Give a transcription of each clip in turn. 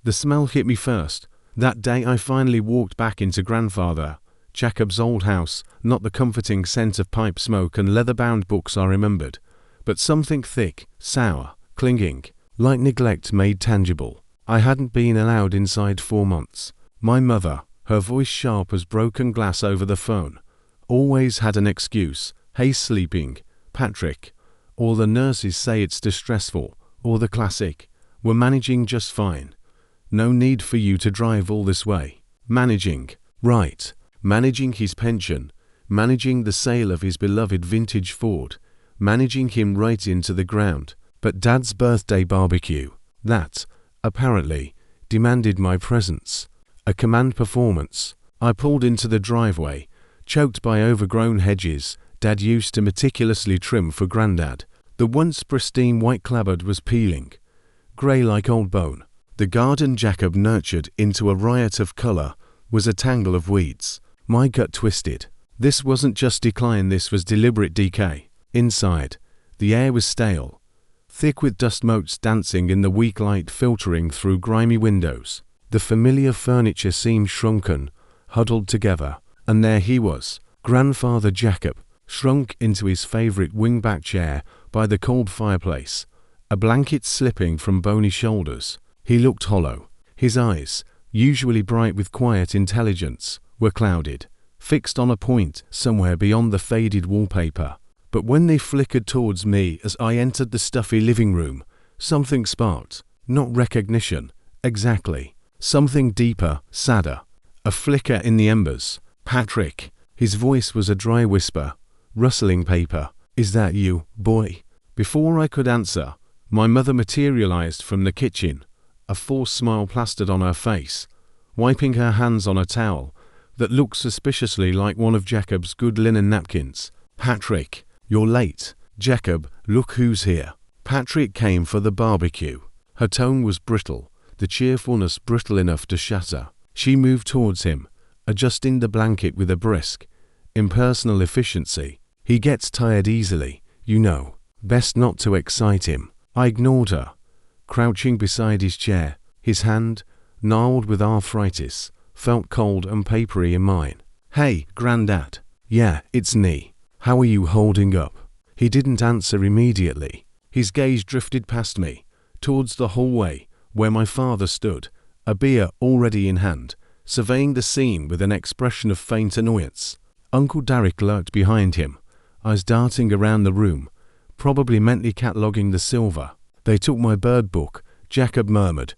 The smell hit me first. That day I finally walked back into grandfather Jakob's old house, not the comforting scent of pipe smoke and leather-bound books I remembered, but something thick, sour, clinging, like neglect made tangible. I hadn't been allowed inside 4 months. My mother, her voice sharp as broken glass over the phone, always had an excuse. Hey, sleeping, Patrick. Or the nurses say it's distressful, or the classic, we're managing just fine. No need for you to drive all this way. Managing, right. Managing his pension, managing the sale of his beloved vintage Ford, managing him right into the ground. But Dad's birthday barbecue, that, apparently, demanded my presence. A command performance. I pulled into the driveway, choked by overgrown hedges Dad used to meticulously trim for Grandad. The once pristine white clapboard was peeling, grey like old bone. The garden Jakob nurtured into a riot of colour was a tangle of weeds. My gut twisted. This wasn't just decline, this was deliberate decay. Inside, the air was stale, thick with dust motes dancing in the weak light filtering through grimy windows. The familiar furniture seemed shrunken, huddled together, and there he was, Grandfather Jakob, shrunk into his favourite wing-back chair by the cold fireplace, a blanket slipping from bony shoulders. He looked hollow. His eyes, usually bright with quiet intelligence, were clouded, fixed on a point somewhere beyond the faded wallpaper. But when they flickered towards me as I entered the stuffy living room, something sparked. Not recognition, exactly. Something deeper, sadder. A flicker in the embers. Patrick. His voice was a dry whisper, rustling paper. Is that you, boy? Before I could answer, my mother materialized from the kitchen, a forced smile plastered on her face, wiping her hands on a towel that looked suspiciously like one of Jakob's good linen napkins. Patrick, you're late. Jakob, look who's here. Patrick came for the barbecue. Her tone was brittle, the cheerfulness brittle enough to shatter. She moved towards him, adjusting the blanket with a brisk, impersonal efficiency. He gets tired easily, you know. Best not to excite him. I ignored her, crouching beside his chair. His hand, gnarled with arthritis, felt cold and papery in mine. Hey, Grandad. Yeah, it's me. How are you holding up? He didn't answer immediately. His gaze drifted past me, towards the hallway where my father stood, a beer already in hand, surveying the scene with an expression of faint annoyance. Uncle Derek lurked behind him, eyes darting around the room, probably mentally cataloguing the silver. They took my bird book, Jakob murmured,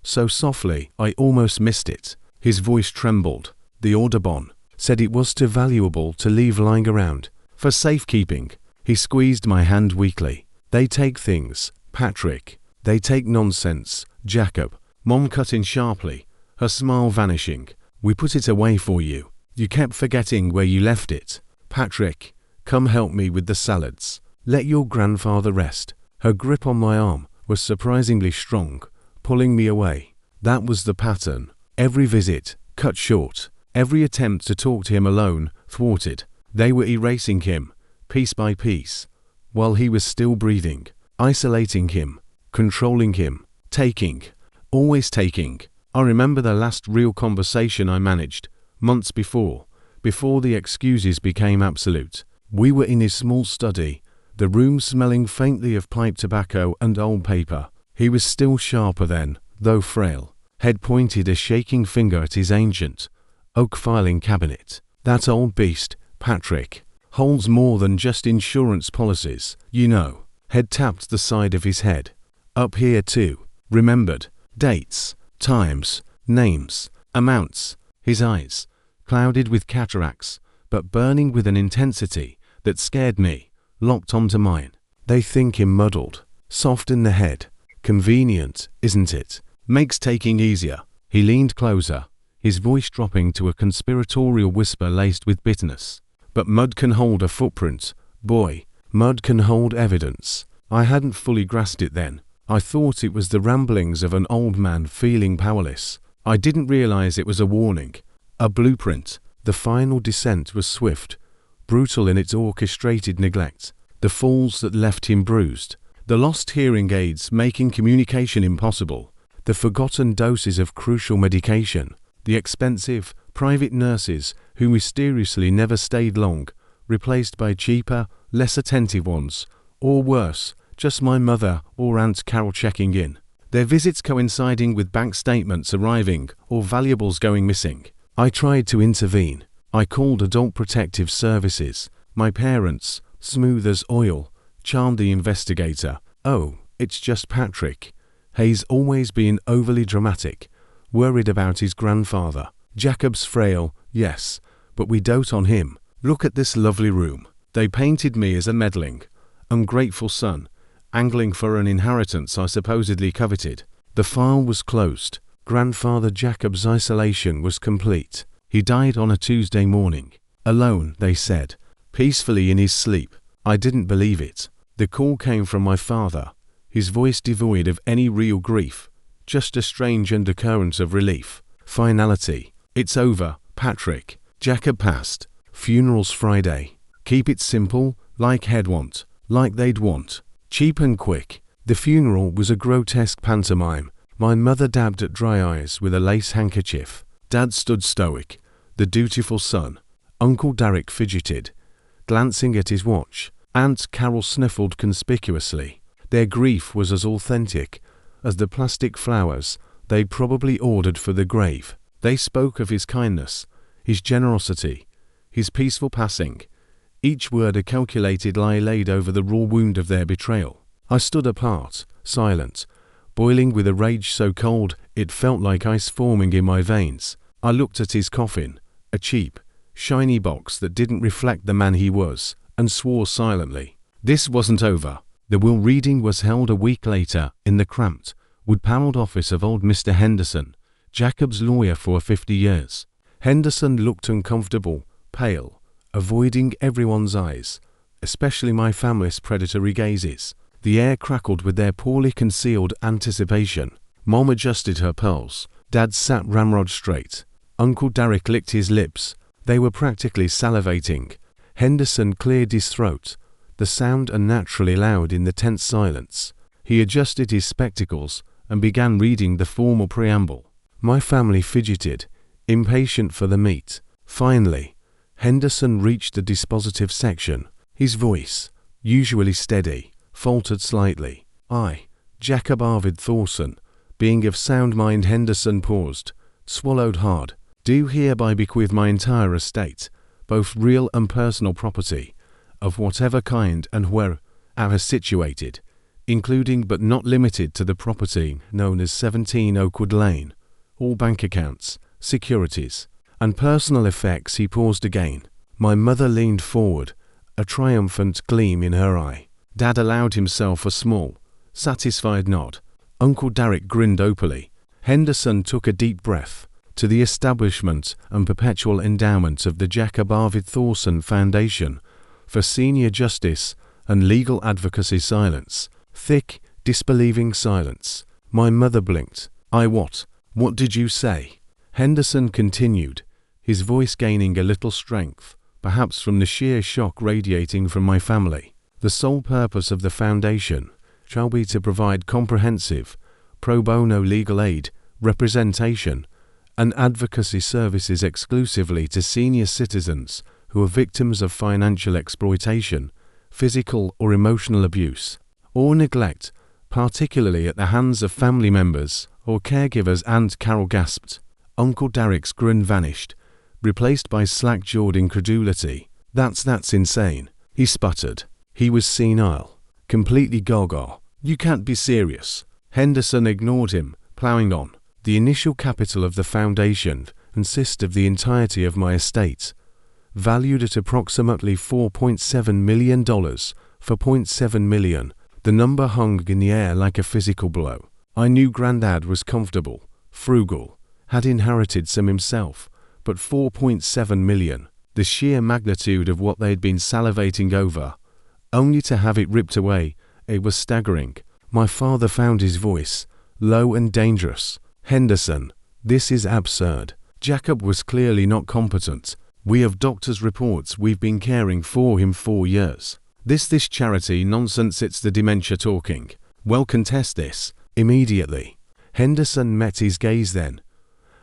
so softly I almost missed it. His voice trembled. The Audubon said it was too valuable to leave lying around. For safekeeping. He squeezed my hand weakly. They take things, Patrick. They take nonsense, Jakob. Mom cut in sharply, her smile vanishing. We put it away for you. You kept forgetting where you left it. Patrick, come help me with the salads. Let your grandfather rest. Her grip on my arm was surprisingly strong, pulling me away. That was the pattern. Every visit, cut short. Every attempt to talk to him alone, thwarted. They were erasing him, piece by piece, while he was still breathing, isolating him, controlling him, taking, always taking. I remember the last real conversation I managed, months before the excuses became absolute. We were in his small study, the room smelling faintly of pipe tobacco and old paper. He was still sharper then, though frail, head pointed a shaking finger at his ancient, oak filing cabinet. That old beast, Patrick, holds more than just insurance policies, you know. Head tapped the side of his head. Up here too. Remembered. Dates, times, names, amounts. His eyes, clouded with cataracts, but burning with an intensity that scared me, locked onto mine. They think him muddled, soft in the head. Convenient, isn't it? Makes taking easier. He leaned closer, his voice dropping to a conspiratorial whisper laced with bitterness. But mud can hold a footprint, boy. Mud can hold evidence. I hadn't fully grasped it then. I thought it was the ramblings of an old man feeling powerless. I didn't realize it was a warning, a blueprint. The final descent was swift, brutal in its orchestrated neglect. The falls that left him bruised, the lost hearing aids making communication impossible, The forgotten doses of crucial medication, the expensive, private nurses who mysteriously never stayed long, replaced by cheaper, less attentive ones, or worse, just my mother or Aunt Carol checking in. Their visits coinciding with bank statements arriving or valuables going missing. I tried to intervene. I called Adult Protective Services. My parents, smooth as oil, charmed the investigator. "Oh, it's just Patrick. He's always been overly dramatic, worried about his grandfather. Jakob's frail, yes, but we dote on him. Look at this lovely room." They painted me as a meddling, ungrateful son, angling for an inheritance I supposedly coveted. The file was closed. Grandfather Jakob's isolation was complete. He died on a Tuesday morning. Alone, they said, peacefully in his sleep. I didn't believe it. The call came from my father, his voice devoid of any real grief, just a strange undercurrent of relief. Finality. "It's over, Patrick. Jakob passed. Funerals Friday. Keep it simple, like he'd want, like they'd want. Cheap and quick." The funeral was a grotesque pantomime. My mother dabbed at dry eyes with a lace handkerchief. Dad stood stoic, the dutiful son. Uncle Derek fidgeted, glancing at his watch. Aunt Carol sniffled conspicuously. Their grief was as authentic as the plastic flowers they'd probably ordered for the grave. They spoke of his kindness, his generosity, his peaceful passing, each word a calculated lie laid over the raw wound of their betrayal. I stood apart, silent, boiling with a rage so cold it felt like ice forming in my veins. I looked at his coffin, a cheap, shiny box that didn't reflect the man he was, and swore silently. This wasn't over. The will reading was held a week later in the cramped, wood-panelled office of old Mr. Henderson, Jakob's lawyer for 50 years. Henderson looked uncomfortable, pale, avoiding everyone's eyes, especially my family's predatory gazes. The air crackled with their poorly concealed anticipation. Mom adjusted her pearls. Dad sat ramrod straight. Uncle Derek licked his lips. They were practically salivating. Henderson cleared his throat, the sound unnaturally loud in the tense silence. He adjusted his spectacles and began reading the formal preamble. My family fidgeted, impatient for the meat. Finally, Henderson reached the dispositive section. His voice, usually steady, faltered slightly. "I, Jakob Arvid Thorsen, being of sound mind." Henderson paused, swallowed hard. "Do hereby bequeath my entire estate, both real and personal property, of whatever kind and wherever situated, including but not limited to the property known as 17 Oakwood Lane, all bank accounts, securities, and personal effects." He paused again. My mother leaned forward, a triumphant gleam in her eye. Dad allowed himself a small, satisfied nod. Uncle Derek grinned openly. Henderson took a deep breath. "To the establishment and perpetual endowment of the Jakob Arvid Thorsen Foundation for senior justice and legal advocacy." Silence. Thick, disbelieving silence. My mother blinked. What did you say?" Henderson continued, his voice gaining a little strength, perhaps from the sheer shock radiating from my family. "The sole purpose of the foundation shall be to provide comprehensive, pro bono legal aid, representation, and advocacy services exclusively to senior citizens who are victims of financial exploitation, physical or emotional abuse, or neglect, particularly at the hands of family members or caregivers." Aunt Carol gasped. Uncle Derek's grin vanished, replaced by slack-jawed incredulity. That's insane," he sputtered. He was senile, completely gaga. "You can't be serious." Henderson ignored him, plowing on. "The initial capital of the foundation consists of the entirety of my estate, valued at approximately $4.7 million for $0.7 million. The number hung in the air like a physical blow. I knew Grandad was comfortable, frugal, had inherited some himself, but $4.7 million, the sheer magnitude of what they'd been salivating over, only to have it ripped away, it was staggering. My father found his voice, low and dangerous. "Henderson, this is absurd. Jakob was clearly not competent. We have doctors' reports. We've been caring for him 4 years. This charity nonsense, it's the dementia talking. Well, contest this immediately." Henderson met his gaze then,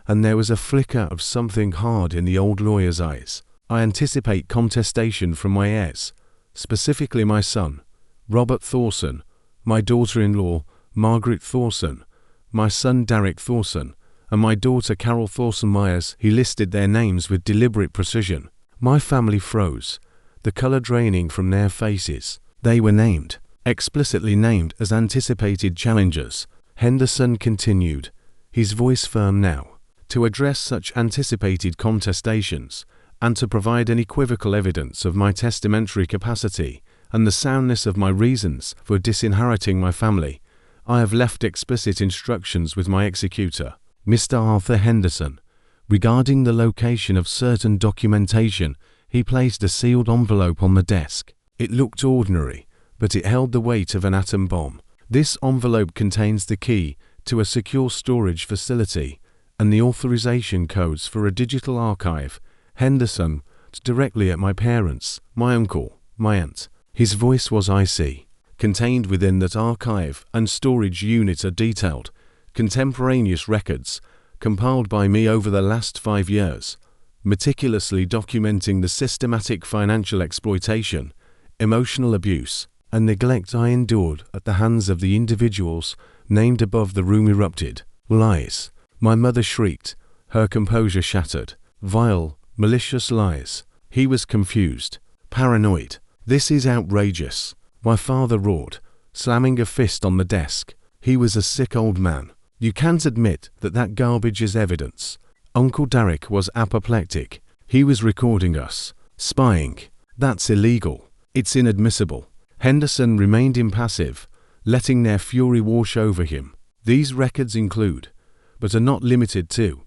and there was a flicker of something hard in the old lawyer's eyes. I anticipate contestation from my heirs, specifically my son, Robert Thorsen, my daughter-in-law, Margaret Thorsen, my son Derek Thorsen, and my daughter Carol Thorsen Myers. He listed their names with deliberate precision. My family froze, the color draining from their faces. They were named, explicitly named as anticipated challengers. Henderson continued, his voice firm now, to address such anticipated contestations, and to provide unequivocal evidence of my testamentary capacity and the soundness of my reasons for disinheriting my family, I have left explicit instructions with my executor, Mr. Arthur Henderson, regarding the location of certain documentation. He placed a sealed envelope on the desk. It looked ordinary, but it held the weight of an atom bomb. This envelope contains the key to a secure storage facility and the authorization codes for a digital archive. Henderson, directly at my parents, my uncle, my aunt. His voice was icy. Contained within that archive and storage unit are detailed, contemporaneous records, compiled by me over the last 5 years, meticulously documenting the systematic financial exploitation, emotional abuse, and neglect I endured at the hands of the individuals named above. The room erupted. Lies. My mother shrieked, her composure shattered. Vile, malicious lies. He was confused, paranoid. This is outrageous. My father roared, slamming a fist on the desk. He was a sick old man. You can't admit that garbage is evidence. Uncle Derek was apoplectic. He was recording us. Spying. That's illegal. It's inadmissible. Henderson remained impassive, letting their fury wash over him. These records include, but are not limited to,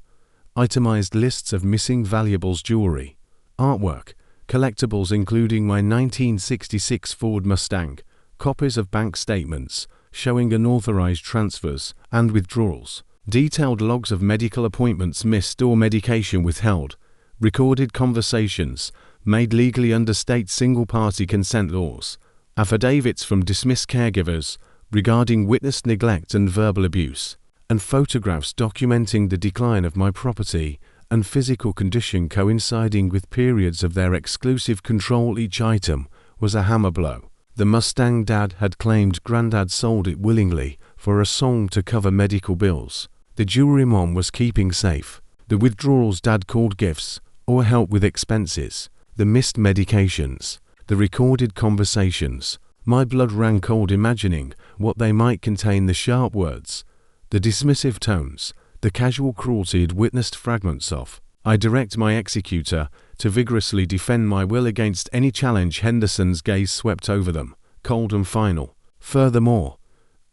itemized lists of missing valuables, jewelry, artwork, collectibles including my 1966 Ford Mustang, copies of bank statements showing unauthorized transfers and withdrawals, detailed logs of medical appointments missed or medication withheld, recorded conversations made legally under state single-party consent laws, affidavits from dismissed caregivers regarding witness neglect and verbal abuse, and photographs documenting the decline of my property and physical condition coinciding with periods of their exclusive control. Each item was a hammer blow. The Mustang Dad had claimed Granddad sold it willingly for a song to cover medical bills. The jewelry Mom was keeping safe. The withdrawals Dad called gifts or help with expenses. The missed medications. The recorded conversations. My blood ran cold imagining what they might contain. The sharp words, the dismissive tones, the casual cruelty I'd witnessed fragments of. I direct my executor to vigorously defend my will against any challenge. Henderson's gaze swept over them, cold and final. Furthermore,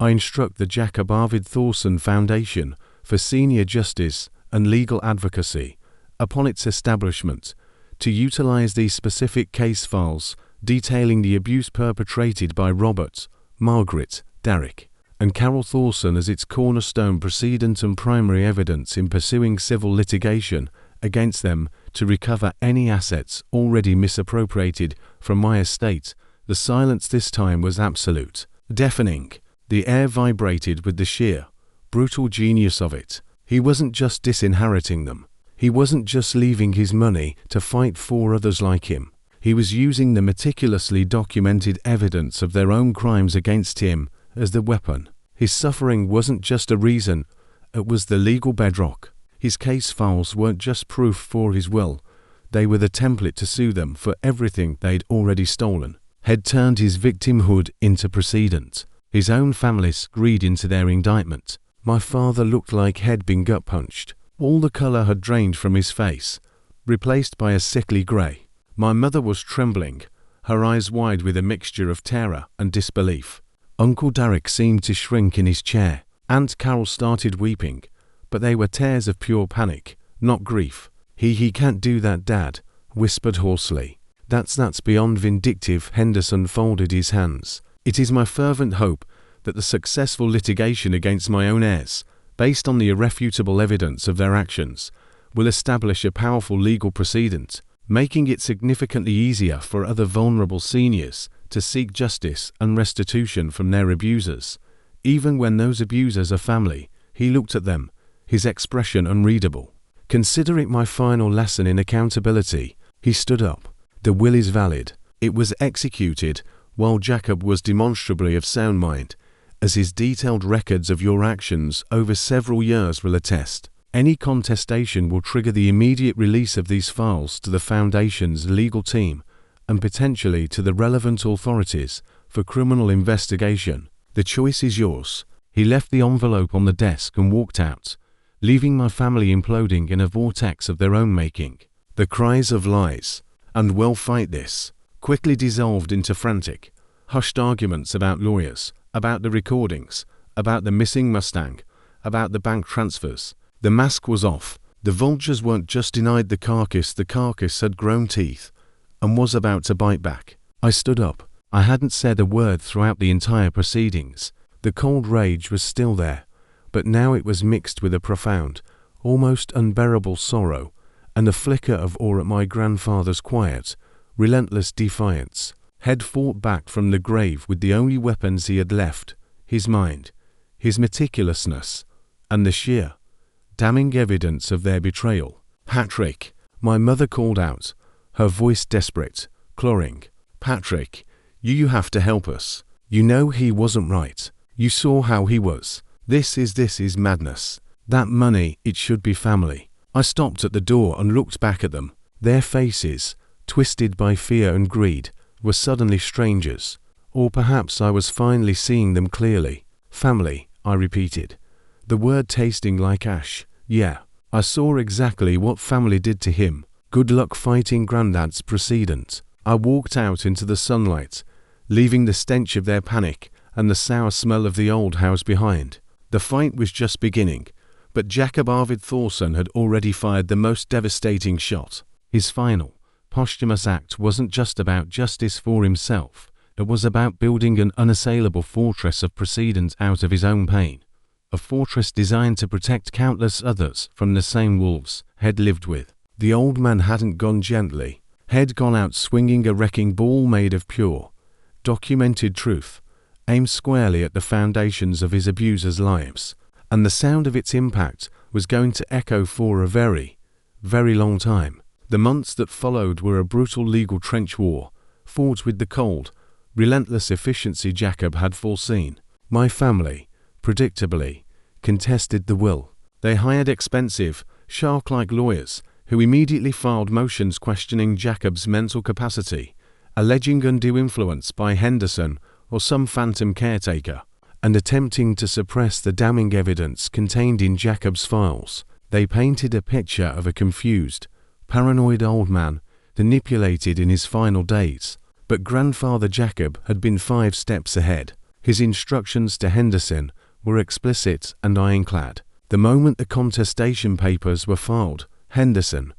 I instruct the Jakob Arvid Thorsen Foundation for Senior Justice and Legal Advocacy, upon its establishment, to utilize these specific case files detailing the abuse perpetrated by Robert, Margaret, Derek, and Carol Thorsen as its cornerstone precedent and primary evidence in pursuing civil litigation against them to recover any assets already misappropriated from my estate. The silence this time was absolute, deafening. The air vibrated with the sheer, brutal genius of it. He wasn't just disinheriting them. He wasn't just leaving his money to fight for others like him. He was using the meticulously documented evidence of their own crimes against him as the weapon. His suffering wasn't just a reason, it was the legal bedrock. His case files weren't just proof for his will, they were the template to sue them for everything they'd already stolen. Had turned his victimhood into precedent, his own family's greed into their indictment. My father looked like he'd been gut-punched. All the color had drained from his face, replaced by a sickly grey. My mother was trembling, her eyes wide with a mixture of terror and disbelief. Uncle Derek seemed to shrink in his chair. Aunt Carol started weeping, but they were tears of pure panic, not grief. He can't do that, Dad, whispered hoarsely. That's beyond vindictive. Henderson folded his hands. It is my fervent hope that the successful litigation against my own heirs, based on the irrefutable evidence of their actions, will establish a powerful legal precedent, making it significantly easier for other vulnerable seniors to seek justice and restitution from their abusers, even when those abusers are family. He looked at them, his expression unreadable. "Consider it my final lesson in accountability." He stood up. "The will is valid. It was executed while Jakob was demonstrably of sound mind, as his detailed records of your actions over several years will attest. Any contestation will trigger the immediate release of these files to the Foundation's legal team and potentially to the relevant authorities for criminal investigation. The choice is yours." He left the envelope on the desk and walked out, leaving my family imploding in a vortex of their own making. The cries of lies, "and we'll fight this," quickly dissolved into frantic, hushed arguments about lawyers, about the recordings, about the missing Mustang, about the bank transfers. The mask was off. The vultures weren't just denied the carcass had grown teeth and was about to bite back. I stood up. I hadn't said a word throughout the entire proceedings. The cold rage was still there, but now it was mixed with a profound, almost unbearable sorrow and a flicker of awe at my grandfather's quiet, relentless defiance. Head fought back from the grave with the only weapons he had left, his mind, his meticulousness, and the sheer, damning evidence of their betrayal. "Patrick," my mother called out, her voice desperate, clawing. "Patrick, you have to help us. You know he wasn't right. You saw how he was. This is madness. That money, it should be family." I stopped at the door and looked back at them. Their faces, twisted by fear and greed, were suddenly strangers. Or perhaps I was finally seeing them clearly. "Family," I repeated, the word tasting like ash. Yeah, I saw exactly what family did to him. Good luck fighting Grandad's precedent. I walked out into the sunlight, leaving the stench of their panic and the sour smell of the old house behind. The fight was just beginning, but Jakob Arvid Thorsen had already fired the most devastating shot. His final, posthumous act wasn't just about justice for himself. It was about building an unassailable fortress of precedent out of his own pain. A fortress designed to protect countless others from the same wolves Head lived with. The old man hadn't gone gently. Head gone out swinging a wrecking ball made of pure, documented truth, aimed squarely at the foundations of his abusers' lives, and the sound of its impact was going to echo for a very, very long time. The months that followed were a brutal legal trench war, fought with the cold, relentless efficiency Jakob had foreseen. My family, predictably, contested the will. They hired expensive, shark-like lawyers who immediately filed motions questioning Jakob's mental capacity, alleging undue influence by Henderson or some phantom caretaker, and attempting to suppress the damning evidence contained in Jakob's files. They painted a picture of a confused, paranoid old man manipulated in his final days. But grandfather Jakob had been 5 steps ahead. His instructions to Henderson were explicit and ironclad. The moment the contestation papers were filed, Henderson,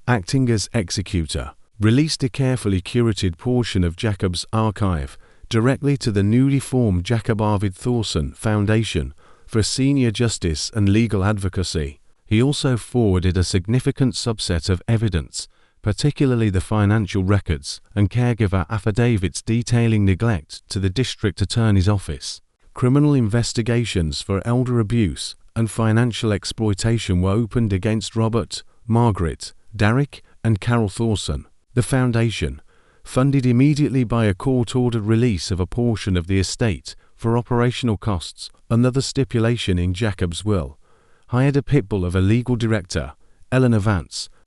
acting as executor, released a carefully curated portion of Jakob's archive directly to the newly formed Jakob Arvid Thorsen Foundation for senior justice and legal advocacy. He also forwarded a significant subset of evidence, particularly the financial records and caregiver affidavits detailing neglect, to the district attorney's office. Criminal investigations for elder abuse and financial exploitation were opened against Robert, Margaret, Derek, and Carol Thorsen. The foundation, funded immediately by a court-ordered release of a portion of the estate for operational costs, another stipulation in Jakob's will, hired a pitbull of a legal director, Eleanor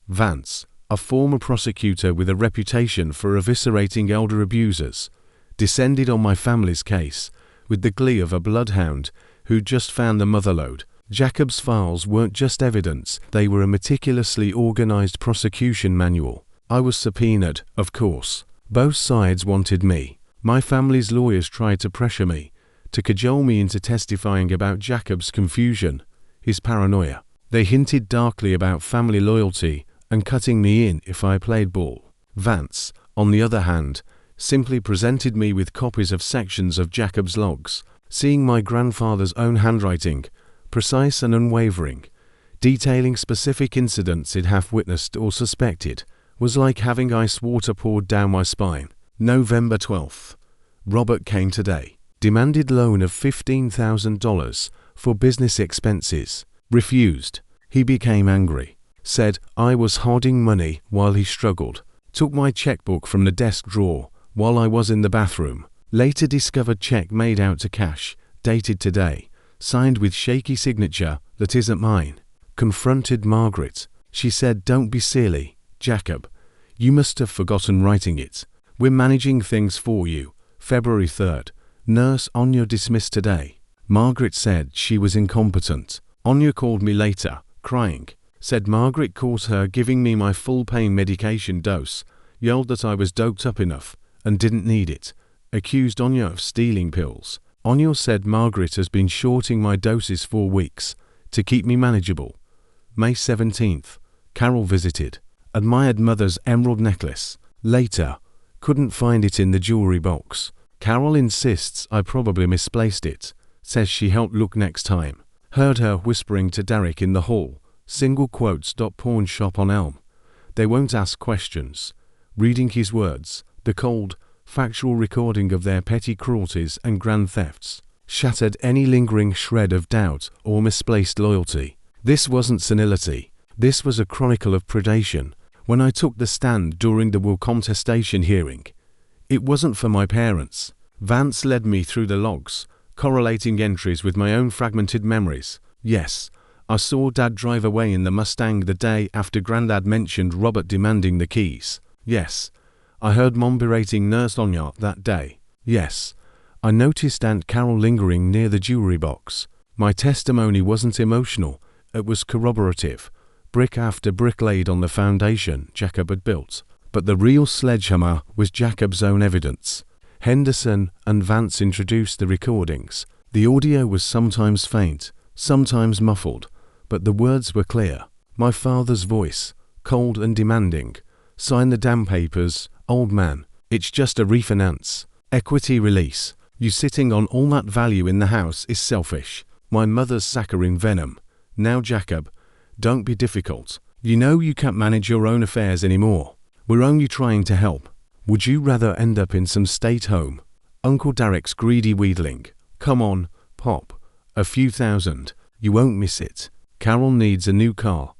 Vance, a former prosecutor with a reputation for eviscerating elder abusers, descended on my family's case with the glee of a bloodhound who'd just found the motherlode. Jakob's files weren't just evidence, they were a meticulously organized prosecution manual. I was subpoenaed, of course. Both sides wanted me. My family's lawyers tried to pressure me, to cajole me into testifying about Jakob's confusion, his paranoia. They hinted darkly about family loyalty and cutting me in if I played ball. Vance, on the other hand, simply presented me with copies of sections of Jakob's logs, seeing my grandfather's own handwriting, precise and unwavering, detailing specific incidents he'd half witnessed or suspected, was like having ice water poured down my spine. November 12th. Robert came today. Demanded loan of $15,000 for business expenses. Refused. He became angry. Said I was hoarding money while he struggled. Took my checkbook from the desk drawer while I was in the bathroom. Later discovered check made out to cash, dated today, signed with shaky signature that isn't mine. Confronted Margaret. She said, "Don't be silly, Jakob. You must have forgotten writing it. We're managing things for you." February 3rd. Nurse Anya dismissed today. Margaret said she was incompetent. Anya called me later, crying. Said Margaret caught her giving me my full pain medication dose, yelled that I was doped up enough and didn't need it. Accused Anya of stealing pills. Anya said Margaret has been shorting my doses for weeks to keep me manageable. May 17th. Carol visited. Admired mother's emerald necklace. Later. Couldn't find it in the jewelry box. Carol insists I probably misplaced it. Says she helped look next time. Heard her whispering to Derek in the hall. Single quotes. Pawn shop on Elm. They won't ask questions. Reading his words. The cold, factual recording of their petty cruelties and grand thefts shattered any lingering shred of doubt or misplaced loyalty. This wasn't senility. This was a chronicle of predation. When I took the stand during the will contestation hearing, it wasn't for my parents. Vance led me through the logs, correlating entries with my own fragmented memories. Yes, I saw Dad drive away in the Mustang the day after Grandad mentioned Robert demanding the keys. Yes, I heard Mom berating Nurse Anya that day. Yes, I noticed Aunt Carol lingering near the jewelry box. My testimony wasn't emotional, it was corroborative. Brick after brick laid on the foundation Jakob had built. But the real sledgehammer was Jakob's own evidence. Henderson and Vance introduced the recordings. The audio was sometimes faint, sometimes muffled, but the words were clear. My father's voice, cold and demanding. Sign the damn papers, old man. It's just a refinance. Equity release. You sitting on all that value in the house is selfish. My mother's saccharine venom. Now Jakob, don't be difficult. You know you can't manage your own affairs anymore. We're only trying to help. Would you rather end up in some state home? Uncle Derek's greedy wheedling. Come on, Pop. A few thousand. You won't miss it. Carol needs a new car.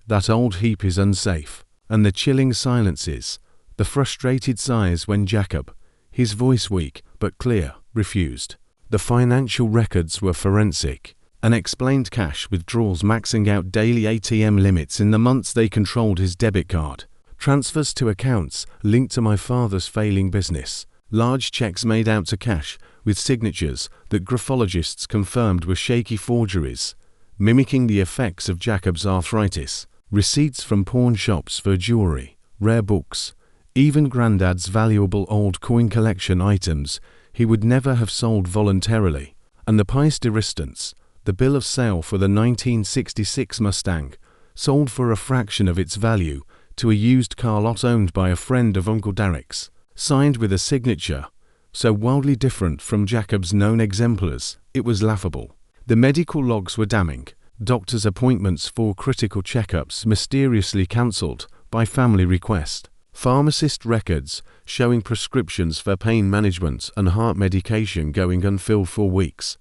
That old heap is unsafe. And the chilling silences. The frustrated sighs when Jakob, his voice weak but clear, refused. The financial records were forensic. Unexplained cash withdrawals maxing out daily ATM limits in the months they controlled his debit card. Transfers to accounts linked to my father's failing business. Large checks made out to cash with signatures that graphologists confirmed were shaky forgeries, mimicking the effects of Jakob's arthritis. Receipts from pawn shops for jewelry, rare books, even Grandad's valuable old coin collection items he would never have sold voluntarily. And the pièce de résistance, the bill of sale for the 1966 Mustang, sold for a fraction of its value to a used car lot owned by a friend of Uncle Derek's, signed with a signature so wildly different from Jakob's known exemplars, it was laughable. The medical logs were damning. Doctor's appointments for critical checkups mysteriously cancelled by family request. Pharmacist records showing prescriptions for pain management and heart medication going unfilled for weeks,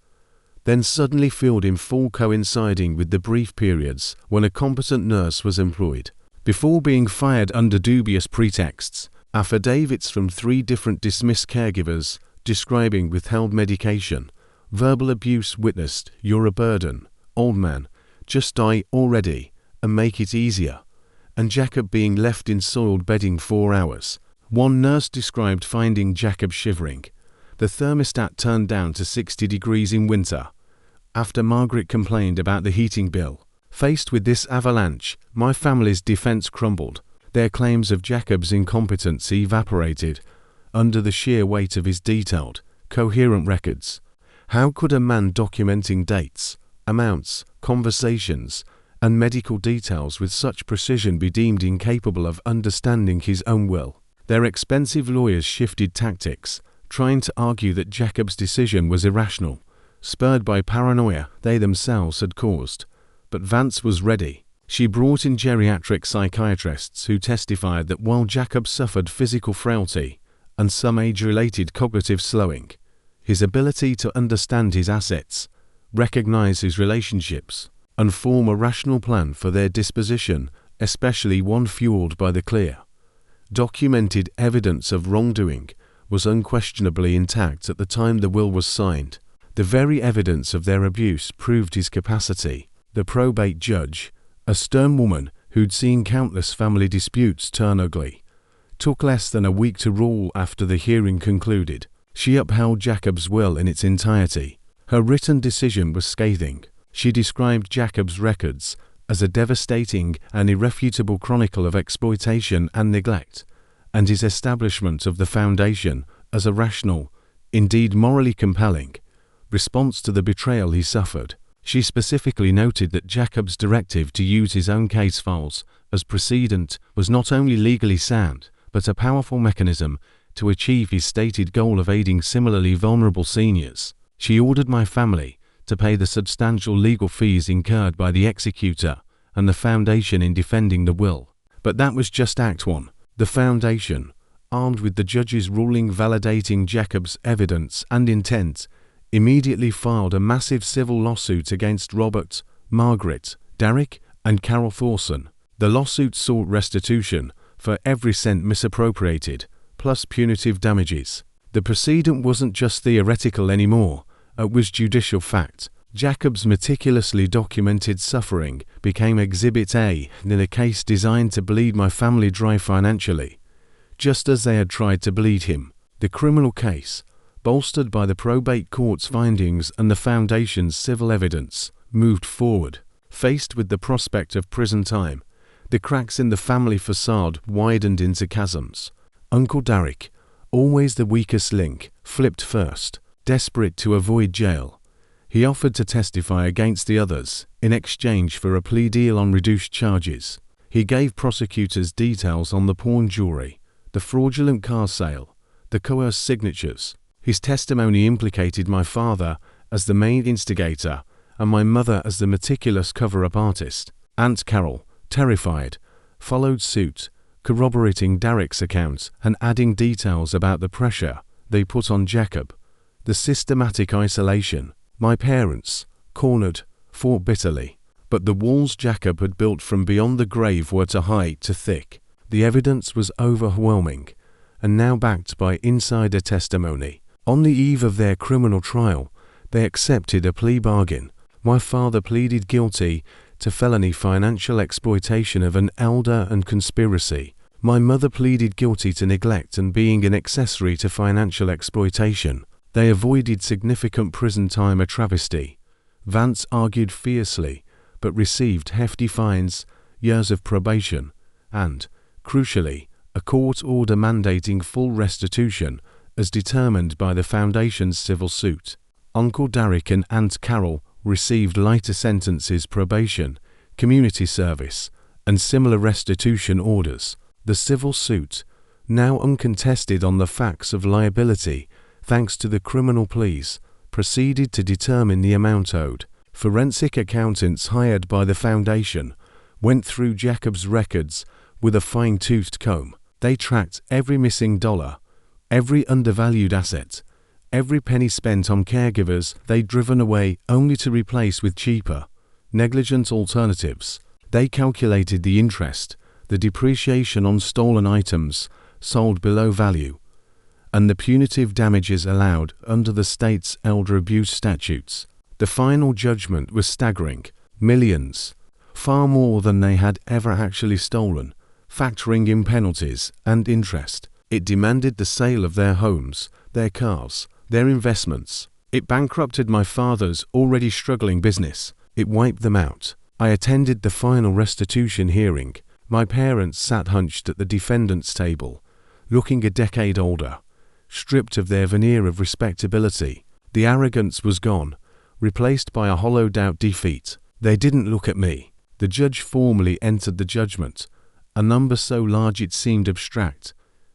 then suddenly filled in full, coinciding with the brief periods when a competent nurse was employed. Before being fired under dubious pretexts, affidavits from 3 different dismissed caregivers describing withheld medication, verbal abuse witnessed, "You're a burden, old man, just die already and make it easier," and Jakob being left in soiled bedding 4 hours. One nurse described finding Jakob shivering, the thermostat turned down to 60 degrees in winter, after Margaret complained about the heating bill. Faced with this avalanche, my family's defense crumbled. Their claims of Jakob's incompetence evaporated under the sheer weight of his detailed, coherent records. How could a man documenting dates, amounts, conversations, and medical details with such precision be deemed incapable of understanding his own will? Their expensive lawyers shifted tactics, trying to argue that Jakob's decision was irrational, spurred by paranoia they themselves had caused. But Vance was ready. She brought in geriatric psychiatrists who testified that while Jakob suffered physical frailty and some age-related cognitive slowing, his ability to understand his assets recognize his relationships, and form a rational plan for their disposition, especially one fueled by the clear, documented evidence of wrongdoing, was unquestionably intact at the time the will was signed. The very evidence of their abuse proved his capacity. The probate judge, a stern woman who'd seen countless family disputes turn ugly, took less than a week to rule after the hearing concluded. She upheld Jakob's will in its entirety. Her written decision was scathing. She described Jakob's records as a devastating and irrefutable chronicle of exploitation and neglect, and his establishment of the foundation as a rational, indeed morally compelling, response to the betrayal he suffered. She specifically noted that Jakob's directive to use his own case files as precedent was not only legally sound, but a powerful mechanism to achieve his stated goal of aiding similarly vulnerable seniors. She ordered my family to pay the substantial legal fees incurred by the executor and the foundation in defending the will. But that was just Act 1. The foundation, armed with the judge's ruling validating Jakob's evidence and intent, immediately filed a massive civil lawsuit against Robert, Margaret, Derek, and Carol Thorsen. The lawsuit sought restitution for every cent misappropriated, plus punitive damages. The precedent wasn't just theoretical anymore, it was judicial fact. Jakob's meticulously documented suffering became Exhibit A in a case designed to bleed my family dry financially, just as they had tried to bleed him. The criminal case, bolstered by the probate court's findings and the foundation's civil evidence, moved forward. Faced with the prospect of prison time, the cracks in the family facade widened into chasms. Uncle Derek, always the weakest link, flipped first. Desperate to avoid jail, he offered to testify against the others in exchange for a plea deal on reduced charges. He gave prosecutors details on the pawn jewelry, the fraudulent car sale, the coerced signatures. His testimony implicated my father as the main instigator and my mother as the meticulous cover-up artist. Aunt Carol, terrified, followed suit, corroborating Derek's account and adding details about the pressure they put on Jakob. The systematic isolation. My parents, cornered, fought bitterly, but the walls Jakob had built from beyond the grave were too high, too thick. The evidence was overwhelming, and now backed by insider testimony. On the eve of their criminal trial, they accepted a plea bargain. My father pleaded guilty to felony financial exploitation of an elder and conspiracy. My mother pleaded guilty to neglect and being an accessory to financial exploitation. They avoided significant prison time, a travesty. Vance argued fiercely, but received hefty fines, years of probation, and, crucially, a court order mandating full restitution as determined by the foundation's civil suit. Uncle Derek and Aunt Carol received lighter sentences, probation, community service, and similar restitution orders. The civil suit, now uncontested on the facts of liability, thanks to the criminal pleas, proceeded to determine the amount owed. Forensic accountants hired by the foundation went through Jakob's records with a fine-toothed comb. They tracked every missing dollar, every undervalued asset, every penny spent on caregivers they'd driven away only to replace with cheaper, negligent alternatives. They calculated the interest, the depreciation on stolen items sold below value, and the punitive damages allowed under the state's elder abuse statutes. The final judgment was staggering. Millions, far more than they had ever actually stolen, factoring in penalties and interest. It demanded the sale of their homes, their cars, their investments. It bankrupted my father's already struggling business. It wiped them out. I attended the final restitution hearing. My parents sat hunched at the defendant's table, looking a decade older, stripped of their veneer of respectability. The arrogance was gone, replaced by a hollowed-out defeat. They didn't look at me. The judge formally entered the judgment, a number so large it seemed abstract,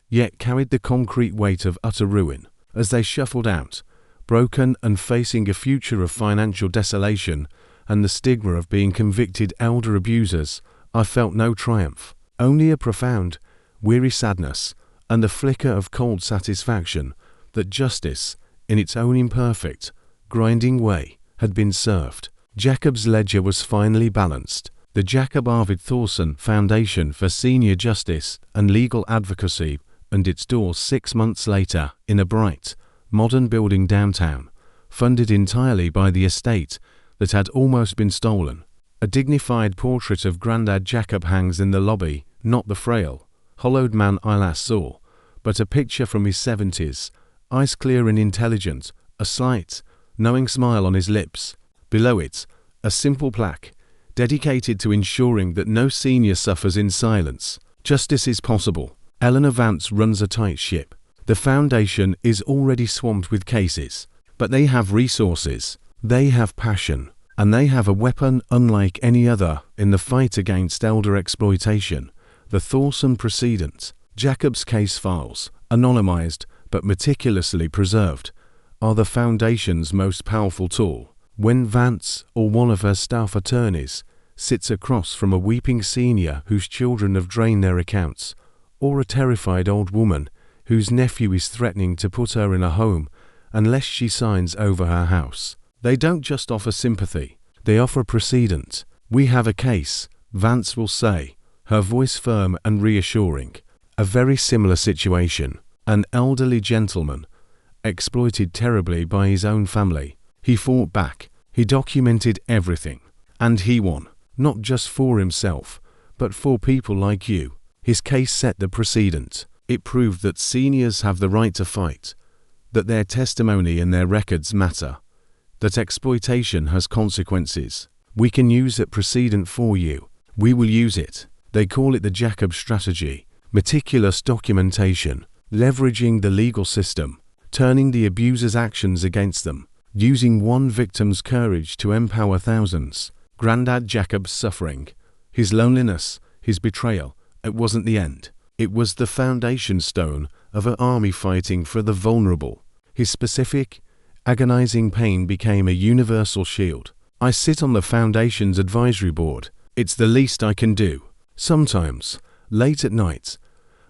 yet carried the concrete weight of utter ruin. As they shuffled out, broken and facing a future of financial desolation and the stigma of being convicted elder abusers, I felt no triumph, only a profound, weary sadness and the flicker of cold satisfaction that justice, in its own imperfect, grinding way, had been served. Jakob's ledger was finally balanced. The Jakob Arvid Thorsen Foundation for Senior Justice and Legal Advocacy opened its doors 6 months later in a bright, modern building downtown, funded entirely by the estate that had almost been stolen. A dignified portrait of Grandad Jakob hangs in the lobby, not the frail, hollowed man I last saw, but a picture from his 70s, eyes clear and intelligent, a slight, knowing smile on his lips. Below it, a simple plaque, dedicated to ensuring that no senior suffers in silence. Justice is possible. Eleanor Vance runs a tight ship. The foundation is already swamped with cases, but they have resources, they have passion, and they have a weapon unlike any other in the fight against elder exploitation, the Thorsen precedent. Jakob's case files, anonymized but meticulously preserved, are the Foundation's most powerful tool. When Vance or one of her staff attorneys sits across from a weeping senior whose children have drained their accounts, or a terrified old woman whose nephew is threatening to put her in a home unless she signs over her house, they don't just offer sympathy, they offer precedent. We have a case, Vance will say, her voice firm and reassuring. A very similar situation. An elderly gentleman, exploited terribly by his own family. He fought back, he documented everything, and he won, not just for himself, but for people like you. His case set the precedent. It proved that seniors have the right to fight, that their testimony and their records matter, that exploitation has consequences. We can use that precedent for you. We will use it. They call it the Jakob strategy. Meticulous documentation, leveraging the legal system, turning the abuser's actions against them, using one victim's courage to empower thousands. Grandad Jakob's suffering, his loneliness, his betrayal, it wasn't the end. It was the foundation stone of an army fighting for the vulnerable. His specific, agonizing pain became a universal shield. I sit on the Foundation's advisory board. It's the least I can do. Sometimes, late at night,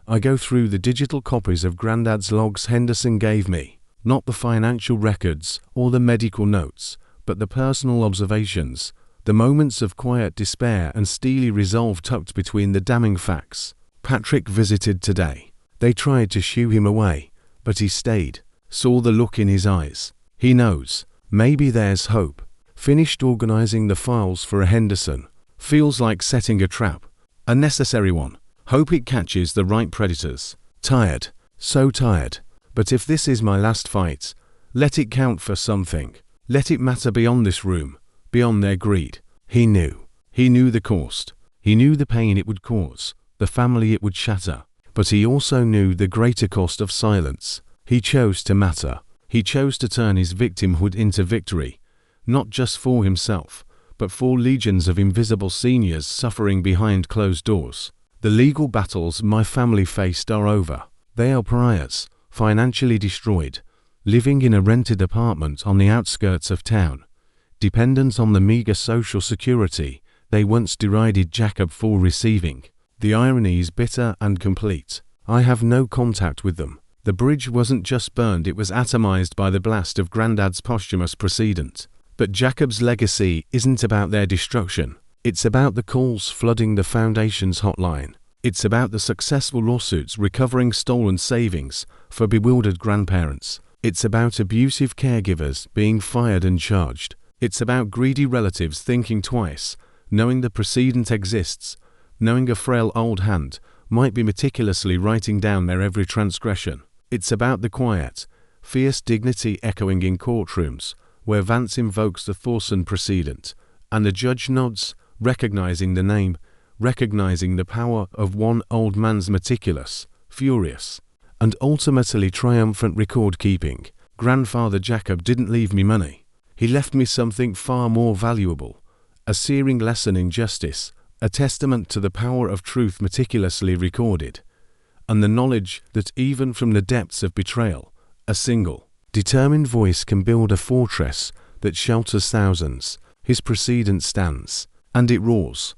I go through the digital copies of Grandad's logs Henderson gave me, not the financial records or the medical notes, but the personal observations, the moments of quiet despair and steely resolve tucked between the damning facts. Patrick visited today. They tried to shoo him away, but he stayed, saw the look in his eyes. He knows, maybe there's hope. Finished organizing the files for a Henderson. Feels like setting a trap. A necessary one. Hope it catches the right predators. Tired. So tired. But if this is my last fight, let it count for something. Let it matter beyond this room, beyond their greed. He knew. He knew the cost. He knew the pain it would cause, the family it would shatter. But he also knew the greater cost of silence. He chose to matter. He chose to turn his victimhood into victory, not just for himself, but for legions of invisible seniors suffering behind closed doors. The legal battles my family faced are over. They are pariahs, financially destroyed, living in a rented apartment on the outskirts of town, dependent on the meager social security they once derided Jakob for receiving. The irony is bitter and complete. I have no contact with them. The bridge wasn't just burned, it was atomized by the blast of Grandad's posthumous precedent. But Jakob's legacy isn't about their destruction. It's about the calls flooding the Foundation's hotline. It's about the successful lawsuits recovering stolen savings for bewildered grandparents. It's about abusive caregivers being fired and charged. It's about greedy relatives thinking twice, knowing the precedent exists, knowing a frail old hand might be meticulously writing down their every transgression. It's about the quiet, fierce dignity echoing in courtrooms, where Vance invokes the Thorsen precedent, and the judge nods, recognizing the name, recognizing the power of one old man's meticulous, furious, and ultimately triumphant record-keeping. Grandfather Jakob didn't leave me money. He left me something far more valuable, a searing lesson in justice, a testament to the power of truth meticulously recorded, and the knowledge that even from the depths of betrayal, a single, determined voice can build a fortress that shelters thousands. His precedent stands, and it roars,